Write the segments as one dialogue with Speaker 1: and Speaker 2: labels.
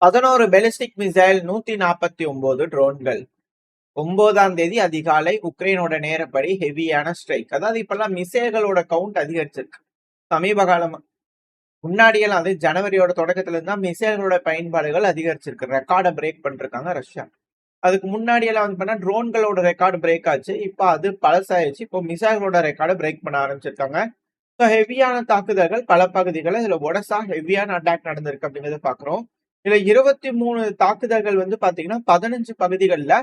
Speaker 1: 11 ballistic missile 149 ட்ரோன்கள் 9ஆம் தேதி அதிகாலை உக்ரைனோட நேரப்படி ஹெவியான ஸ்ட்ரைக். அதாவது இப்பெல்லாம் மிசைல்களோட கவுண்ட் அதிகரிச்சிருக்கு. சமீப காலம் முன்னாடியெல்லாம் அது ஜனவரியோட தொடக்கத்துல இருந்தா மிசைல்களோட பயன்பாடுகள் அதிகரிச்சிருக்கு. ரெக்கார்டை பிரேக் பண்ணிருக்காங்க ரஷ்யா. அதுக்கு முன்னாடியெல்லாம் வந்து பண்ணா ட்ரோன்களோட ரெக்கார்டு பிரேக் ஆச்சு. இப்போ அது பழசாயிடுச்சு. இப்போ மிசைல்களோட ரெக்கார்டை பிரேக் பண்ண ஆரம்பிச்சிருக்காங்க. ஸோ ஹெவியான தாக்குதல்கள் பல பகுதிகளில் இதுல ஒடசா ஹெவியான அட்டாக் நடந்திருக்கு அப்படிங்கிறத பாக்குறோம். இதுல 23 தாக்குதல்கள் வந்து பாத்தீங்கன்னா 15 பகுதிகளில்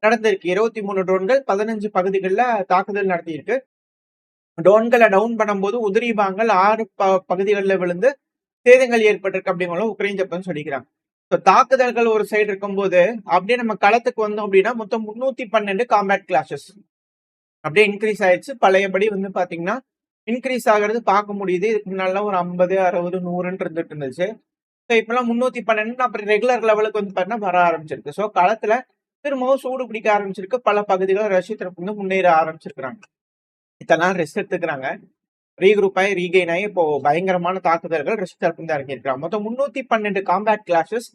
Speaker 1: நடந்திருக்கு. 23 ட்ரோன்கள் 15 பகுதிகளில் தாக்குதல் நடத்தியிருக்கு. ட்ரோன்களை டவுன் பண்ணும்போது உதிரி பாகங்கள் 6 பகுதிகளில் விழுந்து சேதங்கள் ஏற்பட்டிருக்கு அப்படிங்களும் உக்ரைன் ஜப்பான் சொல்லிக்கிறாங்க. தாக்குதல்கள் ஒரு சைடு இருக்கும்போது அப்படியே நம்ம களத்துக்கு வந்தோம் அப்படின்னா மொத்தம் 312 காம்பேட் கிளாஷஸ் அப்படியே இன்க்ரீஸ் ஆயிடுச்சு. பழையபடி வந்து பாத்தீங்கன்னா இன்க்ரீஸ் ஆகிறது பார்க்க முடியுது. இதுக்கு முன்னால ஒரு 50, 60, 100 இருந்துட்டு இருந்துச்சு. ஸோ இப்பெல்லாம் 312 அப்புறம் ரெகுலர் லெவலுக்கு வந்து பார்த்தீங்கன்னா வர ஆரம்பிச்சிருக்கு. ஸோ களத்துல திரும்பவும் சூடு பிடிக்க ஆரம்பிச்சிருக்கு. பல பகுதிகளை ரஷ்ய தரப்பு வந்து முன்னேற ஆரம்பிச்சிருக்கிறாங்க. இதெல்லாம் ரெஸ்ட் எடுத்துக்கிறாங்க. ரீக்ரூப் ஆகி ரீகெயின் ஆகி இப்போ பயங்கரமான தாக்குதல்கள் ரஷ்ய தரப்பு வந்து இறங்கியிருக்கிறாங்க. மொத்தம் 312 காம்பேட் கிளாஷஸ்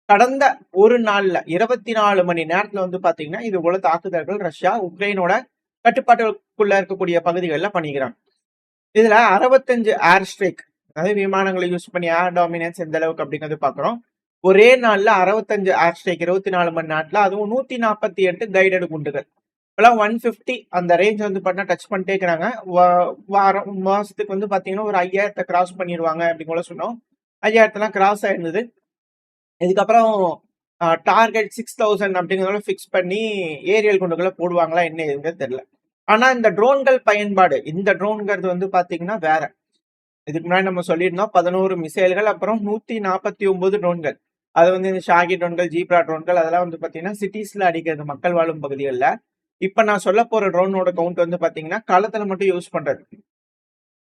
Speaker 1: கடந்த ஒரு நாள்ல 24 மணி நேரத்துல வந்து பாத்தீங்கன்னா இது போல தாக்குதல்கள் ரஷ்யா உக்ரைனோட கட்டுப்பாட்டுக்குள்ள இருக்கக்கூடிய பகுதிகளில் பண்ணிக்கிறாங்க. இதுல 65 ஏர் ஸ்ட்ரைக், அதாவது விமானங்களை யூஸ் பண்ணி ஏர் டாமினன்ஸ் எந்த அளவுக்கு அப்படிங்கிறது பாக்குறோம். ஒரே நாள்ல 65 ஏர் ஸ்ட்ரைக் 24 மணி நேரத்துல, அதுவும் 148 கைடட் குண்டுகள். இப்பெல்லாம் 150 அந்த ரேஞ்ச் வந்து பண்ணா டச் பண்ணிட்டே இருக்கிறாங்க. மாசத்துக்கு வந்து பாத்தீங்கன்னா ஒரு 5000 கிராஸ் பண்ணிடுவாங்க அப்படிங்கிற சொன்னோம். 5000 கிராஸ் ஆயிருந்தது. இதுக்கப்புறம் டார்கெட் 6000 அப்படிங்கிறத பிக்ஸ் பண்ணி ஏரியல் குண்டுகளை போடுவாங்களா என்ன எதுங்கிறது தெரியல. ஆனா இந்த ட்ரோன்கள் பயன்பாடு, இந்த ட்ரோன்கிறது வந்து பாத்தீங்கன்னா வேற. இதுக்கு முன்னாடி நம்ம சொல்லியிருந்தோம் 11 மிசைல்கள், அப்புறம் 149 ட்ரோன்கள். அது வந்து இந்த ஷாகி ட்ரோன்கள், ஜீப்ரா ட்ரோன்கள், அதெல்லாம் வந்து பாத்தீங்கன்னா சிட்டிஸ்ல அடிக்கிறது, மக்கள் வாழும் பகுதிகளில். இப்ப நான் சொல்ல போற ட்ரோனோட கவுண்ட் வந்து பாத்தீங்கன்னா களத்துல மட்டும் யூஸ் பண்றது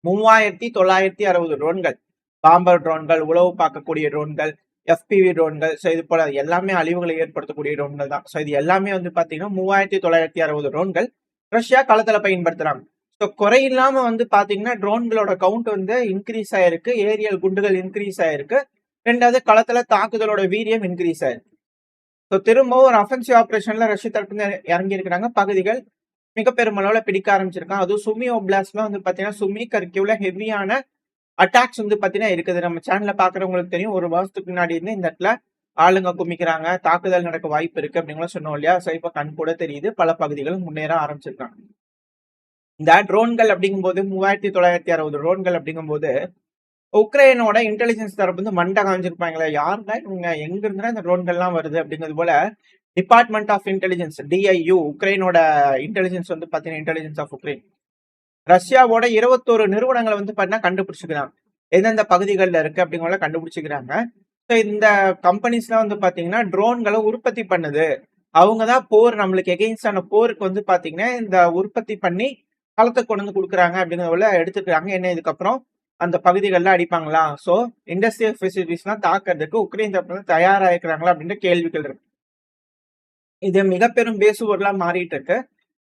Speaker 1: 3960 ட்ரோன்கள். பாம்பர் ட்ரோன்கள், உளவு பார்க்கக்கூடிய ட்ரோன்கள், எஃபிவி ட்ரோன்கள், ஸோ இது போல எல்லாமே அழிவுகளை ஏற்படுத்தக்கூடிய ட்ரோன்கள் தான். ஸோ இது எல்லாமே வந்து பாத்தீங்கன்னா 3960 ட்ரோன்கள் ரஷ்யா களத்துல பயன்படுத்துறாங்க. ஸோ குறையில்லாம வந்து பாத்தீங்கன்னா ட்ரோன்களோட கவுண்ட் வந்து இன்க்ரீஸ் ஆயிருக்கு. ஏரியல் குண்டுகள் இன்க்ரீஸ் ஆயிருக்கு. ரெண்டாவது களத்துல தாக்குதலோட வீரியம் இன்க்ரீஸ் ஆயிருக்கு. ஸோ திரும்பவும் ஒரு அஃபென்சிவ் ஆபரேஷன்ல ரஷ்ய தரப்பு இறங்கி இருக்கிறாங்க. பகுதிகள் மிக பெருமளவுல பிடிக்க ஆரம்பிச்சிருக்காங்க. அதுவும் சுமி ஓப்லாஸ்ட்ல வந்து பாத்தீங்கன்னா சுமி கர்கிவ்ல ஹெவியான அட்டாக்ஸ் வந்து பாத்தீங்கன்னா இருக்குது. நம்ம சேனல்ல பாக்குறவங்களுக்கு தெரியும். ஒரு மாசத்துக்கு முன்னாடி இருந்து இந்த இடத்துல ஆளுங்க குமிக்கிறாங்க, தாக்குதல் நடக்க வாய்ப்பு இருக்கு அப்படிங்கலாம் சொன்னோம் இல்லையா? ஸோ இப்ப கண் கூட தெரியுது. பல பகுதிகளும் முன்னேற ஆரம்பிச்சிருக்காங்க. இந்த ட்ரோன்கள் அப்படிங்கும்போது 3960 ட்ரோன்கள் அப்படிங்கும்போது உக்ரைனோட இன்டெலிஜென்ஸ் தரப்பு வந்து மண்டை காமிச்சிருப்பாங்களே, யாருங்க இவங்க, எங்க இருந்தா இந்த ட்ரோன்கள்லாம் வருது அப்படிங்கிறது போல டிபார்ட்மெண்ட் ஆஃப் இன்டெலிஜென்ஸ் டிஐயு உக்ரைனோட இன்டெலிஜென்ஸ் வந்து பாத்தீங்கன்னா இன்டெலிஜென்ஸ் ஆஃப் உக்ரைன் ரஷ்யாவோட 21 நிறுவனங்களை வந்து பாத்தீங்கன்னா கண்டுபிடிச்சிக்கிறாங்க. எந்தெந்த பகுதிகளில் இருக்கு அப்படிங்கிற கண்டுபிடிச்சிக்கிறாங்க. ஸோ இந்த கம்பெனிஸ்லாம் வந்து பாத்தீங்கன்னா ட்ரோன்களை உற்பத்தி பண்ணுது. அவங்கதான் போர், நம்மளுக்கு எகெயின்ஸ்டான போருக்கு வந்து பாத்தீங்கன்னா இந்த உற்பத்தி பண்ணி களத்தை கொண்டு வந்து கொடுக்குறாங்க அப்படிங்கிறத எடுத்துக்கிறாங்க. என்ன இதுக்கப்புறம் அந்த பகுதிகளில் அடிப்பாங்களா? ஸோ இண்டஸ்ட்ரியல் ஃபெசிலிட்டிஸ்லாம் தாக்குறதுக்கு உக்ரைன் தரப்பு தயாராகிறாங்களா அப்படின்ற கேள்விகள் இருக்கு. இது மிக பெரும் பேசுபொருளா மாறிட்டு இருக்கு.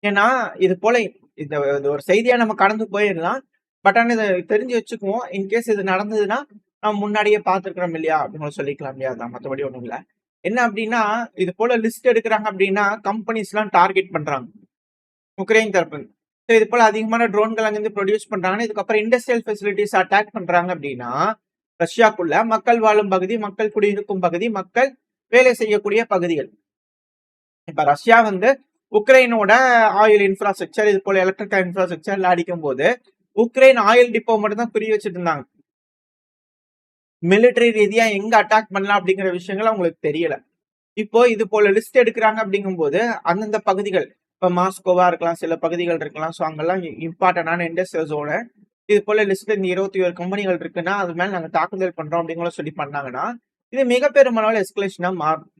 Speaker 1: ஏன்னா இது போல இது ஒரு செய்தியா நம்ம கடந்து போயிடலாம். பட் ஆனா இதை தெரிஞ்சு வச்சுக்குவோம். இன்கேஸ் இது நடந்ததுன்னா நம்ம முன்னாடியே பார்த்துருக்கிறோம் இல்லையா அப்படின்னு சொல்லிக்கலாம் இல்லையா? தான் மற்றபடி ஒன்றும் இல்லை. என்ன அப்படின்னா இது போல லிஸ்ட் எடுக்கிறாங்க அப்படின்னா கம்பெனிஸ் எல்லாம் டார்கெட் பண்றாங்க உக்ரைன் தரப்பு. ஸோ இது போல அதிகமான ட்ரோன்கள் அங்கிருந்து ப்ரொடியூஸ் பண்றாங்கன்னா இதுக்கப்புறம் இண்டஸ்ட்ரியல் ஃபெசிலிட்டிஸ் அட்டாக் பண்றாங்க அப்படின்னா ரஷ்யாக்குள்ள மக்கள் வாழும் பகுதி, மக்கள் குடியிருக்கும் பகுதி, மக்கள் வேலை செய்யக்கூடிய பகுதிகள். இப்ப ரஷ்யா வந்து உக்ரைனோட ஆயில் இன்ஃப்ராஸ்ட்ரக்சர், இது போல எலக்ட்ரிக்கல் இன்ஃப்ராஸ்ட்ரக்சர்ல அடிக்கும் போது உக்ரைன் ஆயில் டிப்போ மட்டும் தான் குறி வச்சுட்டு இருந்தாங்க. மிலிட்டரி ரீதியா எங்க அட்டாக் பண்ணலாம் அப்படிங்கிற விஷயங்கள் அவங்களுக்கு தெரியல. இப்போ இது போல லிஸ்ட் எடுக்கிறாங்க அப்படிங்கும்போது அந்தந்த பகுதிகள், இப்ப மாஸ்கோவா இருக்கலாம், சில பகுதிகள் இருக்கலாம். ஸோ அங்கெல்லாம் இம்பார்ட்டன்டான இண்டஸ்ட்ரியல் ஜோனு இது போல லிஸ்ட்ல இந்த 21 கம்பெனிகள் இருக்குன்னா அது மேல நாங்க தாக்குதல் பண்றோம் அப்படிங்கிற சொல்லி பண்ணாங்கன்னா இது மிக பெருமளவில் எஸ்கலேஷனா மாறும்.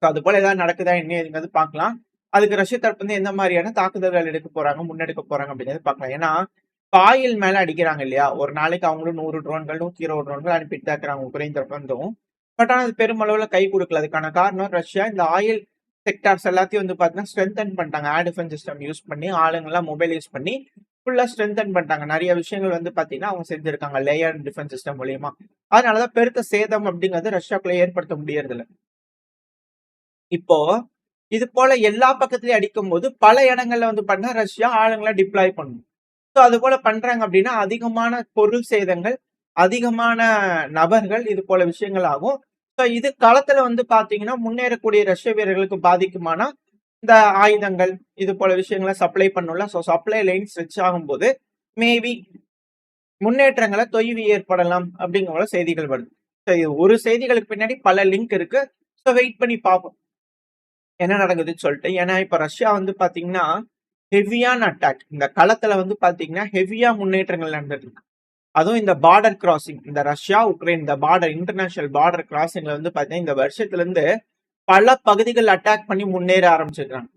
Speaker 1: அது போல ஏதாவது நடக்குதா என்ன ஏதுங்கிறது பார்க்கலாம். அதுக்கு ரஷ்ய தரப்பு வந்து எந்த மாதிரியான தாக்குதல்கள் எடுக்க போறாங்க, முன்னெடுக்க போறாங்க அப்படிங்கிறது பார்க்கலாம். ஏன்னா ஆயில் மேல அடிக்கிறாங்க இல்லையா? ஒரு நாளைக்கு அவங்களும் 100 ட்ரோன்கள் 120 ட்ரோன்கள் அனுப்பிட்டு தான் இருக்கிறாங்க உக்ரைன் தரப்பு வந்தும். பட் ஆனா அது பெருமளவுல கை கொடுக்கல. அதுக்கான காரணம் ரஷ்யா இந்த ஆயில் செக்டார்ஸ் எல்லாத்தையும் வந்து பாத்தீங்கன்னா ஸ்ட்ரென்தன் பண்ணிட்டாங்க. ஏர் டிஃபென்ஸ் சிஸ்டம் யூஸ் பண்ணி ஆளுங்கெல்லாம் மொபைல் யூஸ் பண்ணி ஃபுல்லா ஸ்ட்ரென்தன் பண்ணிட்டாங்க. நிறைய விஷயங்கள் வந்து பாத்தீங்கன்னா அவங்க செஞ்சிருக்காங்க லேயர் டிஃபென்ஸ் சிஸ்டம் மூலியமா. அதனாலதான் பெருத்த சேதம் அப்படிங்கிறது ரஷ்யாக்குள்ள ஏற்படுத்த முடியறது இல்ல. இப்போ இது போல எல்லா பக்கத்துலயும் அடிக்கும்போது பல இடங்கள்ல வந்து பண்ணா ரஷ்யா ஆளுங்களை டிப்ளாய் பண்ணும். ஸோ அது போல பண்றாங்க அப்படின்னா அதிகமான பொருள் சேதங்கள், அதிகமான நபர்கள் இது போல விஷயங்கள் ஆகும். ஸோ இது களத்துல வந்து பாத்தீங்கன்னா முன்னேறக்கூடிய ரஷ்ய வீரர்களுக்கு பாதிக்குமானா இந்த ஆயுதங்கள் இது போல விஷயங்களை சப்ளை பண்ணும்ல. ஸோ சப்ளை லைன் ஸ்ட்ரெச் ஆகும்போது மேபி முன்னேற்றங்களை தொய்வு ஏற்படலாம் அப்படிங்கிற செய்திகள் வருது. ஸோ இது ஒரு செய்திகளுக்கு பின்னாடி பல லிங்க் இருக்கு. ஸோ வெயிட் பண்ணி பார்ப்போம் என்ன நடக்குதுன்னு சொல்லிட்டு. ஏன்னா இப்ப ரஷ்யா வந்து பாத்தீங்கன்னா ஹெவியான அட்டாக், இந்த களத்துல வந்து பாத்தீங்கன்னா ஹெவியா முன்னேற்றங்கள் நடந்துட்டு இருக்கு. அதுவும் இந்த பார்டர் கிராசிங், இந்த ரஷ்யா உக்ரைன் இந்த பார்டர் இன்டர்நேஷனல் பார்டர் கிராசிங்ல வந்து பாத்தீங்கன்னா இந்த வருஷத்துல இருந்து பல பகுதிகள் அட்டாக் பண்ணி முன்னேற ஆரம்பிச்சிருக்காங்க.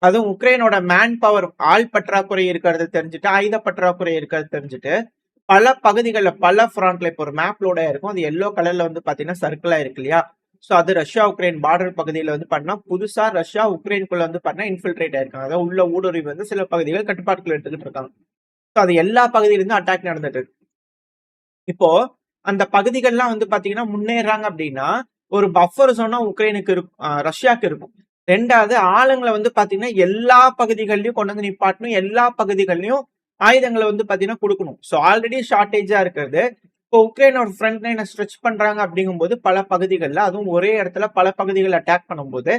Speaker 1: அதுவும் உக்ரைனோட மேன் பவர் ஆள் பற்றாக்குறை இருக்கிறது தெரிஞ்சுட்டு, ஆயுத பற்றாக்குறை இருக்கிறது தெரிஞ்சுட்டு பல பகுதிகளில் பல ஃப்ரண்ட்ல இப்போ ஒரு மேப்லோட இருக்கும். அது எல்லோ கலர்ல வந்து பாத்தீங்கன்னா சர்க்கிளா இருக்கு இல்லையா? ஸோ அது ரஷ்யா உக்ரைன் பார்டர் பகுதியில் வந்து பண்ணா புதுசா ரஷ்யா உக்ரைனுக்குள்ள வந்து பண்ணா இன்ஃபில்ட்ரேட் ஆயிருக்காங்க. அதாவது உள்ள ஊடுருவி வந்து சில பகுதிகள் கட்டுப்பாட்டுக்குள்ள எடுத்துக்கிட்டு இருக்காங்க. ஸோ அது எல்லா பகுதியிலிருந்தும் அட்டாக் நடந்துட்டு இருக்கு. இப்போ அந்த பகுதிகள்லாம் வந்து பாத்தீங்கன்னா முன்னேறாங்க அப்படின்னா ஒரு பஃபர் ஜோனா உக்ரைனுக்கு இருக்கும், ரஷ்யாவுக்கு இருக்கும். ரெண்டாவது ஆளுங்களை வந்து பாத்தீங்கன்னா எல்லா பகுதிகள்லயும் கொண்டு வந்து நிப்பாட்டணும், எல்லா பகுதிகள்லயும் ஆயுதங்களை வந்து பாத்தீங்கன்னா கொடுக்கணும். ஸோ ஆல்ரெடி ஷார்டேஜா இருக்கிறது. இப்போ உக்ரைனோட ஃப்ரண்ட் லைனை ஸ்ட்ரெச் பண்றாங்க அப்படிங்கும்போது பல பகுதிகளில் அதுவும் ஒரே இடத்துல பல பகுதிகள் அட்டாக் பண்ணும்போது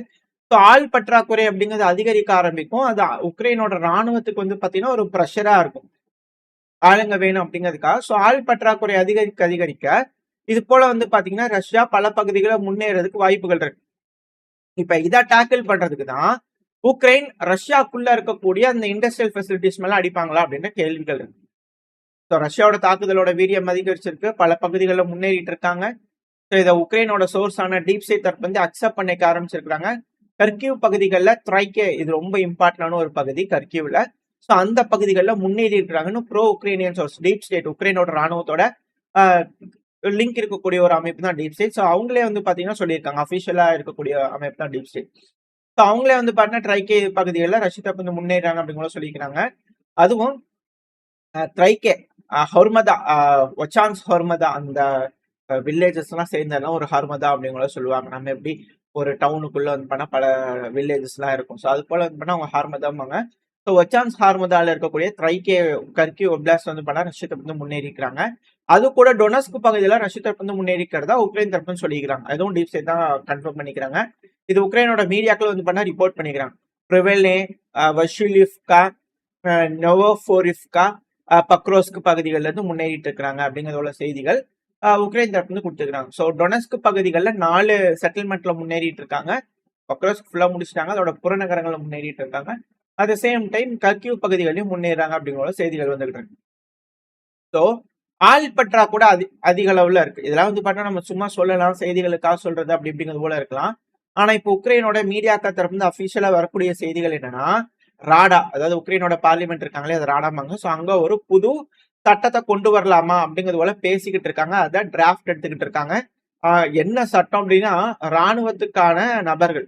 Speaker 1: ஸோ ஆள் பற்றாக்குறை அப்படிங்கிறது அதிகரிக்க ஆரம்பிக்கும். அது உக்ரைனோட ராணுவத்துக்கு வந்து பாத்தீங்கன்னா ஒரு ப்ரெஷரா இருக்கும், ஆளுங்க வேணும் அப்படிங்கிறதுக்காக. ஸோ ஆள் பற்றாக்குறை அதிகரிக்க அதிகரிக்க இது போல வந்து பாத்தீங்கன்னா ரஷ்யா பல பகுதிகளை முன்னேறதுக்கு வாய்ப்புகள் இருக்கு. இப்ப இதை டேக்கிள் பண்றதுக்கு தான் உக்ரைன் ரஷ்யாக்குள்ள இருக்கக்கூடிய அந்த இண்டஸ்ட்ரியல் ஃபெசிலிட்டிஸ் மேல அடிப்பாங்களா அப்படின்ற கேள்விகள் இருக்கு. ஸோ ரஷ்யாவோட தாக்குதலோட வீரியம் அதிகரிச்சிருக்கு, பல பகுதிகளில் முன்னேறிட்டு இருக்காங்க. ஸோ இதை உக்ரைனோட சோர்ஸான டீப் ஸ்டேட் தரப்பு வந்து அக்செப்ட் பண்ணிக்க ஆரம்பிச்சிருக்காங்க. கர்கிவ் பகுதிகளில் த்ரைக்கே இது ரொம்ப இம்பார்ட்டன்டான ஒரு பகுதி கர்கிவ்ல. ஸோ அந்த பகுதிகளில் முன்னேறி இருக்கிறாங்கன்னு bro Ukrainian source deep state உக்ரைனோட ராணுவத்தோட லிங்க் இருக்கக்கூடிய ஒரு அமைப்பு தான் டீப் ஸ்டேட். ஸோ அவங்களே வந்து பாத்தீங்கன்னா சொல்லியிருக்காங்க, அஃபிஷியலா இருக்கக்கூடிய அமைப்பு தான் டீப் ஸ்டேட். ஸோ அவங்களே வந்து பாத்தீங்கன்னா ட்ரைக்கே பகுதிகளில் ரஷ்யா தரப்பு வந்து முன்னேறாங்க அப்படிங்கிற சொல்லியிருக்காங்க. அதுவும் த்ரைக்கே ஹொர்மதா, ஒச்சான்ஸ் ஹொர்மதா அந்த வில்லேஜஸ் எல்லாம் சேர்ந்ததெல்லாம் ஒரு ஹர்மதா அப்படிங்கிற சொல்லுவாங்க. நம்ம எப்படி ஒரு டவுனுக்குள்ள வந்து பண்ணா பல வில்லேஜஸ் எல்லாம் இருக்கும். ஸோ அது போல வந்து பண்ணா அவங்க ஹார்மதாம்பாங்க. ஸோ ஒச்சான்ஸ் ஹார்மதால இருக்கக்கூடிய த்ரைக்கே கர்கி ஒப்லாஸ்ட் வந்து பண்ணா ரஷ்யா தரப்பு வந்து முன்னேறி இருக்கிறாங்க. அது கூட டொனஸ்க் பகுதியில ரஷ்யா தரப்பு வந்து முன்னேறி இருக்கிறதா உக்ரைன் தரப்புன்னு சொல்லிக்கிறாங்க. அதுவும் டீப் ஸ்டேட் தான் கன்ஃபார்ம் பண்ணிக்கிறாங்க. இது உக்ரைனோட மீடியாக்கள் வந்து பண்ணா ரிப்போர்ட் பண்ணிக்கிறாங்க. ப்ரிவெல்னே, வஷுலிவ்கா, நோவோஃபோரிவ்கா, பக்ரோஸ்க் பகுதிகளில் இருந்து முன்னேறிட்டு இருக்கிறாங்க அப்படிங்கிறதோட செய்திகள் உக்ரைன் தரப்பு வந்து கொடுத்துருக்காங்க. ஸோ டொனஸ்க் பகுதிகளில் 4 செட்டில்மெண்ட்ல முன்னேறிட்டு இருக்காங்க. பக்ரோஸ்க் ஃபுல்லா முடிச்சிட்டாங்க, அதோட புறநகரங்கள்ல முன்னேறிட்டு இருக்காங்க. At the same time Kharkiv பகுதிகளையும் முன்னேறாங்க அப்படிங்கிற செய்திகள் வந்துகிட்டு இருக்கு. ஸோ ஆள் பற்றா கூட அதிக அளவுல இருக்கு. இதெல்லாம் வந்து பார்த்தா நம்ம சும்மா சொல்லலாம், செய்திகளுக்காக சொல்றது அப்படி இப்படிங்கிறது போல இருக்கலாம். ஆனா இப்போ உக்ரைனோட மீடியாக்கள் தரப்பு வந்து அபிஷியலா வரக்கூடிய செய்திகள் என்னன்னா ராடா, அதாவது உக்ரைனோட பார்லிமெண்ட் இருக்காங்களே அது ராடாமாங்க. ஸோ அங்க ஒரு புது சட்டத்தை கொண்டு வரலாமா அப்படிங்கிறது போல பேசிக்கிட்டு இருக்காங்க. அதான் டிராஃப்ட் எடுத்துக்கிட்டு இருக்காங்க. என்ன சட்டம் அப்படின்னா ராணுவத்துக்கான நபர்கள்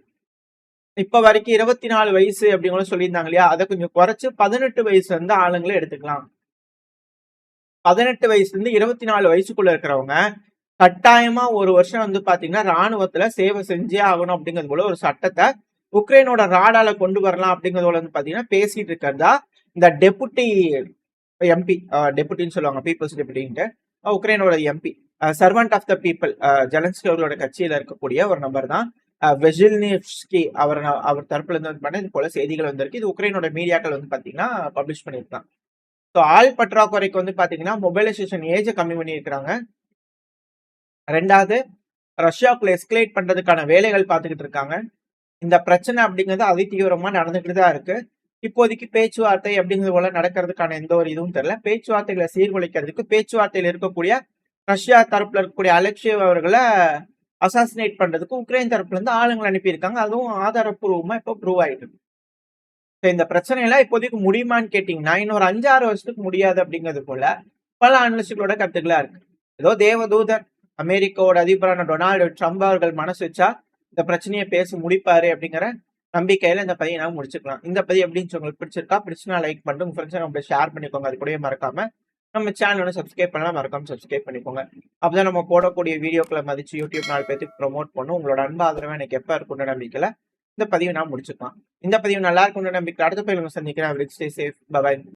Speaker 1: இப்ப வரைக்கும் 24 வயசு அப்படிங்கிற சொல்லியிருந்தாங்க இல்லையா, அதை கொஞ்சம் குறைச்சு 18 வயசுல இருந்து ஆளுங்களை எடுத்துக்கலாம். 18 வயசுல இருந்து 24 வயசுக்குள்ள இருக்கிறவங்க கட்டாயமா ஒரு வருஷம் வந்து பாத்தீங்கன்னா ராணுவத்துல சேவை செஞ்சே ஆகணும் அப்படிங்கிறது போல ஒரு சட்டத்தை உக்ரைனோட ராடால கொண்டு வரலாம் அப்படிங்கிறதோட வந்து பாத்தீங்கன்னா பேசிட்டு இருக்கிறதா இந்த டெபுட்டி எம்பி, டெபுட்டின்னு சொல்லுவாங்க, பீப்புள்ஸ் டெபுட்டின்ட்டு, உக்ரைனோட MP, servant of the people, Zelensky அவர்களோட கட்சியில இருக்கக்கூடிய ஒரு நபர் தான் வெஜில்னிவ்ஸ்கி. அவர் தரப்புல இருந்து வந்து இது போல செய்திகள் வந்திருக்கு. இது உக்ரைனோட மீடியாக்கள் வந்து பாத்தீங்கன்னா பப்ளிஷ் பண்ணியிருக்காங்க. ஸோ ஆள் பற்றாக்குறைக்கு வந்து பாத்தீங்கன்னா மொபைலைசேஷன் ஏஜை கம்மி பண்ணி இருக்கிறாங்க. ரெண்டாவது ரஷ்யாவுக்குள்ள எஸ்கலேட் பண்றதுக்கான வேலைகள் பார்த்துக்கிட்டு இருக்காங்க. இந்த பிரச்சனை அப்படிங்கிறது அதிதீவிரமா நடந்துகிட்டு தான் இருக்கு. இப்போதைக்கு பேச்சுவார்த்தை அப்படிங்கிறது போல நடக்கிறதுக்கான எந்த ஒரு இதுவும் தெரியல. பேச்சுவார்த்தைகளை சீர்குலைக்கிறதுக்கு பேச்சுவார்த்தையில் இருக்கக்கூடிய ரஷ்யா தரப்புல இருக்கக்கூடிய அலெக்ஷேவ் அவர்களை அசாசினேட் பண்றதுக்கு உக்ரைன் தரப்புல இருந்து ஆளுங்களை அனுப்பியிருக்காங்க. அதுவும் ஆதாரப்பூர்வமா இப்போ ப்ரூவ் ஆயிட்டு இருக்கு. இந்த பிரச்சனையெல்லாம் இப்போதைக்கு முடியுமான்னு கேட்டீங்கன்னா இன்னொரு 5-6 வருஷத்துக்கு முடியாது அப்படிங்கிறது போல பல அனலிஸ்டுகளோட கருத்துக்களா இருக்கு. ஏதோ தேவதூதர் அமெரிக்காவோட அதிபரான டொனால்டு ட்ரம்ப் அவர்கள் மனசு வச்சா இந்த பிரச்சனையை பேசி முடிப்பாரு அப்படிங்கிற நம்பிக்கையில இந்த பதிவை நான் முடிச்சுக்கலாம். இந்த பதிவு எப்படின்னு உங்களுக்கு பிடிச்சிருக்கா? பிடிச்சுனா லைக் பண்ணிட்டு உங்க ஃப்ரெண்ட்ஸ் நம்ம ஷேர் பண்ணிக்கோங்க. அது கூடவே மறக்காம நம்ம சேனலோட சப்ஸ்கிரைப் பண்ணலாம், மறக்காம சப்ஸ்கிரைப் பண்ணிக்கோங்க. அப்பதான் நம்ம போடக்கூடிய வீடியோக்களை மதிச்சு யூடியூப் 4 பேருக்கு ப்ரொமோட் பண்ணும். உங்களோட அன்பு ஆதரவு எனக்கு எப்ப இருக்குன்ற நம்பிக்கையில இந்த பதிவை நான் முடிச்சுக்கலாம். இந்த பதிவு நல்லா இருக்குன்ற நம்பிக்கை அடுத்த பதிவு சந்திக்கிறேன். Stay safe. பை.